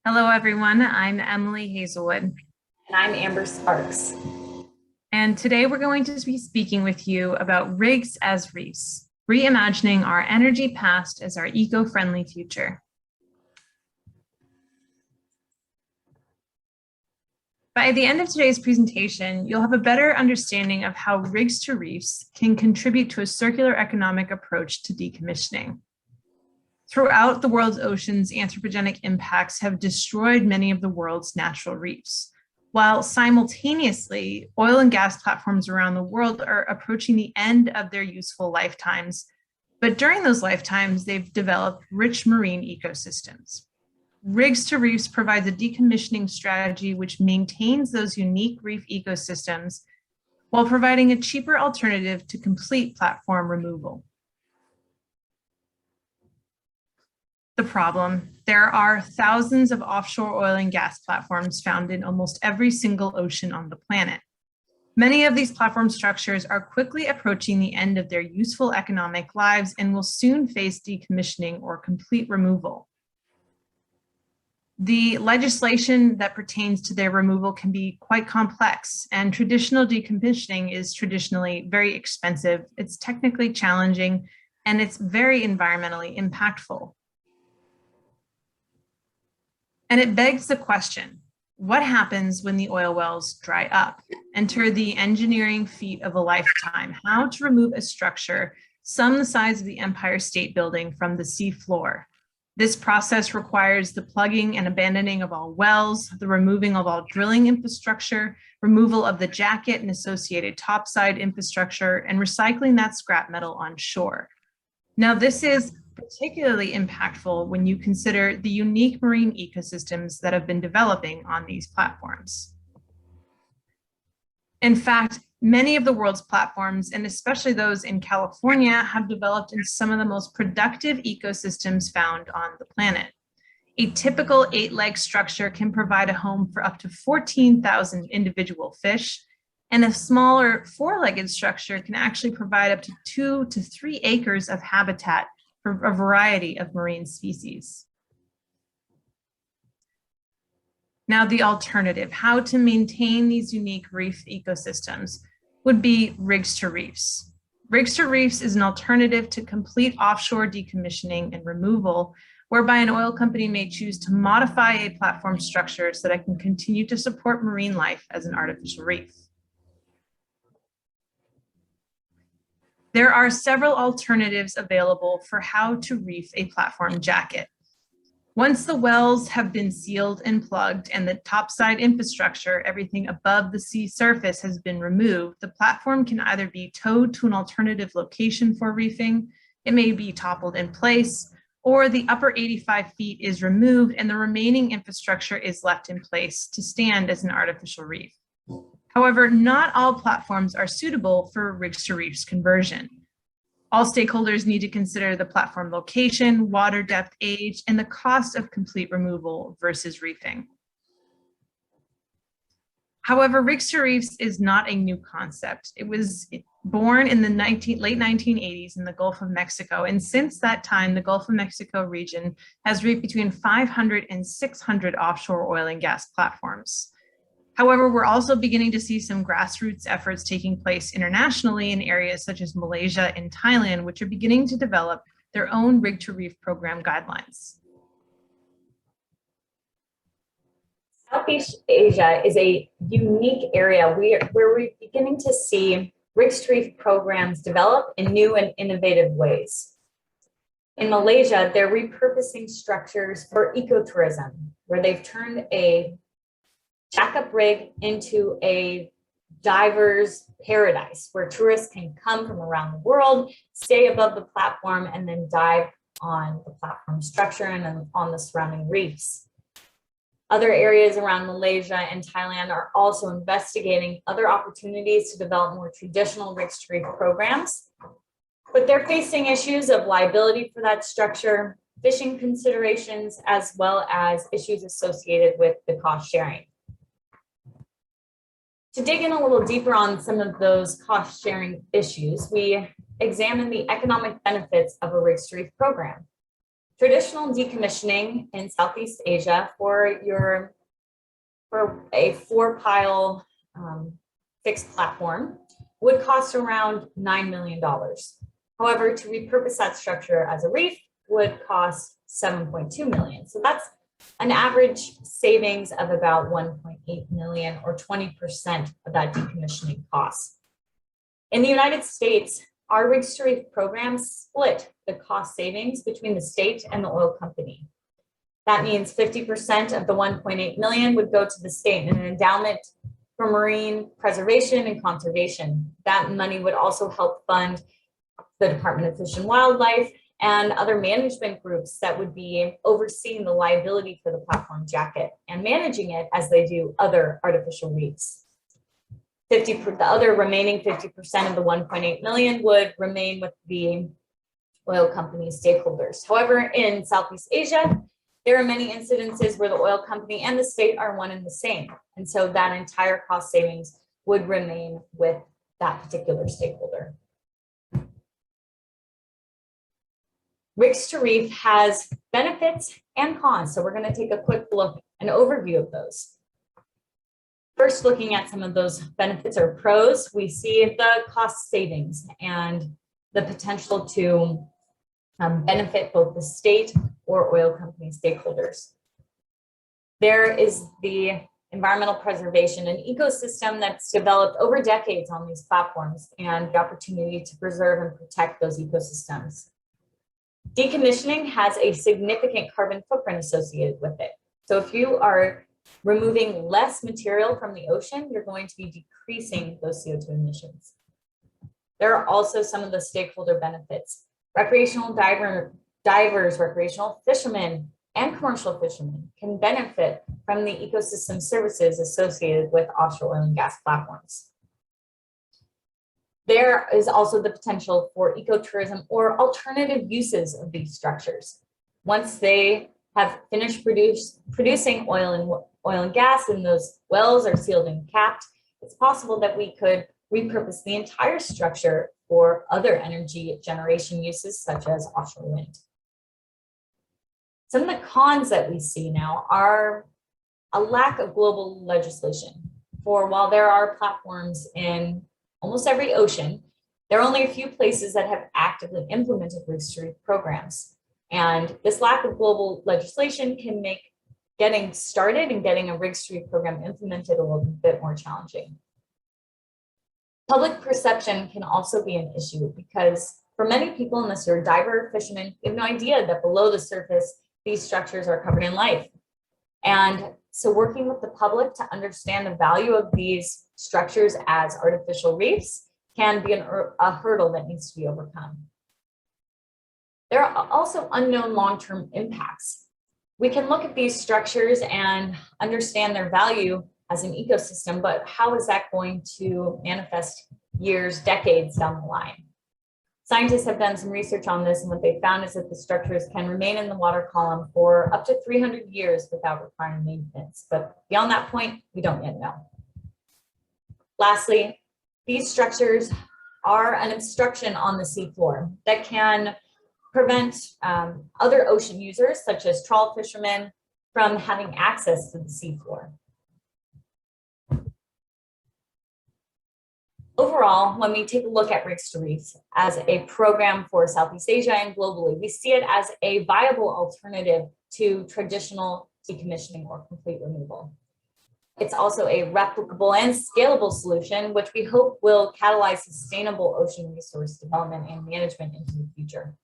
Hello, everyone. I'm Emily Hazelwood. And I'm Amber Sparks. And today we're going to be speaking with you about rigs as reefs, reimagining our energy past as our eco-friendly future. By the end of today's presentation, you'll have a better understanding of how rigs to reefs can contribute to a circular economic approach to decommissioning. Throughout the world's oceans, anthropogenic impacts have destroyed many of the world's natural reefs, while simultaneously, oil and gas platforms around the world are approaching the end of their useful lifetimes. But during those lifetimes, they've developed rich marine ecosystems. Rigs to reefs provides a decommissioning strategy which maintains those unique reef ecosystems while providing a cheaper alternative to complete platform removal. The problem: there are thousands of offshore oil and gas platforms found in almost every single ocean on the planet. Many of these platform structures are quickly approaching the end of their useful economic lives and will soon face decommissioning or complete removal. The legislation that pertains to their removal can be quite complex, and traditional decommissioning is traditionally very expensive. It's technically challenging, and it's very environmentally impactful. And it begs the question, what happens when the oil wells dry up? Enter the engineering feat of a lifetime: how to remove a structure some the size of the Empire State Building from the sea floor. This process requires the plugging and abandoning of all wells, the removing of all drilling infrastructure, removal of the jacket and associated topside infrastructure, and recycling that scrap metal on shore. Now, this is particularly impactful when you consider the unique marine ecosystems that have been developing on these platforms. In fact, many of the world's platforms, and especially those in California, have developed in some of the most productive ecosystems found on the planet. A typical 8-leg structure can provide a home for up to 14,000 individual fish, and a smaller 4-legged structure can actually provide up to 2 to 3 acres of habitat for a variety of marine species. Now, the alternative, how to maintain these unique reef ecosystems, would be rigs to reefs. Rigs to reefs is an alternative to complete offshore decommissioning and removal, whereby an oil company may choose to modify a platform structure so that it can continue to support marine life as an artificial reef. There are several alternatives available for how to reef a platform jacket. Once the wells have been sealed and plugged and the topside infrastructure, everything above the sea surface, has been removed, the platform can either be towed to an alternative location for reefing, it may be toppled in place, or the upper 85 feet is removed and the remaining infrastructure is left in place to stand as an artificial reef. However, not all platforms are suitable for rigs to reefs conversion. All stakeholders need to consider the platform location, water depth, age, and the cost of complete removal versus reefing. However, rigs to reefs is not a new concept. It was born in the late 1980s in the Gulf of Mexico, and since that time, the Gulf of Mexico region has reefed between 500 and 600 offshore oil and gas platforms. However, we're also beginning to see some grassroots efforts taking place internationally in areas such as Malaysia and Thailand, which are beginning to develop their own rig to reef program guidelines. Southeast Asia is a unique area where we're beginning to see rigs to reef programs develop in new and innovative ways. In Malaysia, they're repurposing structures for ecotourism, where they've turned a jack-up rig into a diver's paradise where tourists can come from around the world, stay above the platform, and then dive on the platform structure and on the surrounding reefs. Other areas around Malaysia and Thailand are also investigating other opportunities to develop more traditional rigs to reef programs, but they're facing issues of liability for that structure, fishing considerations, as well as issues associated with the cost sharing. To dig in a little deeper on some of those cost sharing issues, we examine the economic benefits of a rigs to reef program. Traditional decommissioning in Southeast Asia for a 4-pile fixed platform would cost around $9 million. However, to repurpose that structure as a reef would cost $7.2 million. So that's an average savings of about $1.8 million, or 20% of that decommissioning cost. In the United States, our Rigs to Reef program split the cost savings between the state and the oil company. That means 50% of the $1.8 million would go to the state in an endowment for marine preservation and conservation. That money would also help fund the Department of Fish and Wildlife and other management groups that would be overseeing the liability for the platform jacket and managing it as they do other artificial reefs. The other remaining 50% of the 1.8 million would remain with the oil company stakeholders. However, in Southeast Asia, there are many incidences where the oil company and the state are one and the same. And so that entire cost savings would remain with that particular stakeholder. Rigs to Reef has benefits and cons. So we're going to take a quick look, an overview of those. First, looking at some of those benefits or pros, we see the cost savings and the potential to benefit both the state or oil company stakeholders. There is the environmental preservation, an ecosystem that's developed over decades on these platforms, and the opportunity to preserve and protect those ecosystems. Decommissioning has a significant carbon footprint associated with it. So if you are removing less material from the ocean, you're going to be decreasing those CO2 emissions. There are also some of the stakeholder benefits. Recreational divers, recreational fishermen, and commercial fishermen can benefit from the ecosystem services associated with offshore oil and gas platforms. There is also the potential for ecotourism or alternative uses of these structures. Once they have finished producing oil and gas and those wells are sealed and capped, it's possible that we could repurpose the entire structure for other energy generation uses such as offshore wind. Some of the cons that we see now are a lack of global legislation. For while there are platforms in almost every ocean, there are only a few places that have actively implemented Rigs to Reef programs. And this lack of global legislation can make getting started and getting a Rigs to Reef program implemented a little bit more challenging. Public perception can also be an issue because for many people, unless you're a diver or fisherman, you have no idea that below the surface, these structures are covered in life. And so working with the public to understand the value of these structures as artificial reefs can be a hurdle that needs to be overcome. There are also unknown long-term impacts. We can look at these structures and understand their value as an ecosystem, but how is that going to manifest years, decades down the line? Scientists have done some research on this, and what they found is that the structures can remain in the water column for up to 300 years without requiring maintenance. But beyond that point, we don't yet know. Lastly, these structures are an obstruction on the seafloor that can prevent other ocean users, such as trawl fishermen, from having access to the seafloor. Overall, when we take a look at Rigs to Reef as a program for Southeast Asia and globally, we see it as a viable alternative to traditional decommissioning or complete removal. It's also a replicable and scalable solution, which we hope will catalyze sustainable ocean resource development and management into the future.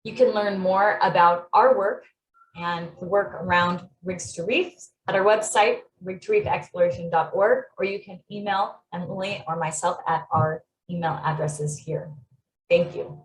You can learn more about our work and the work around Rigs to Reef at our website, rigtoreefexploration.org, or you can email Emily or myself at our email addresses here. Thank you.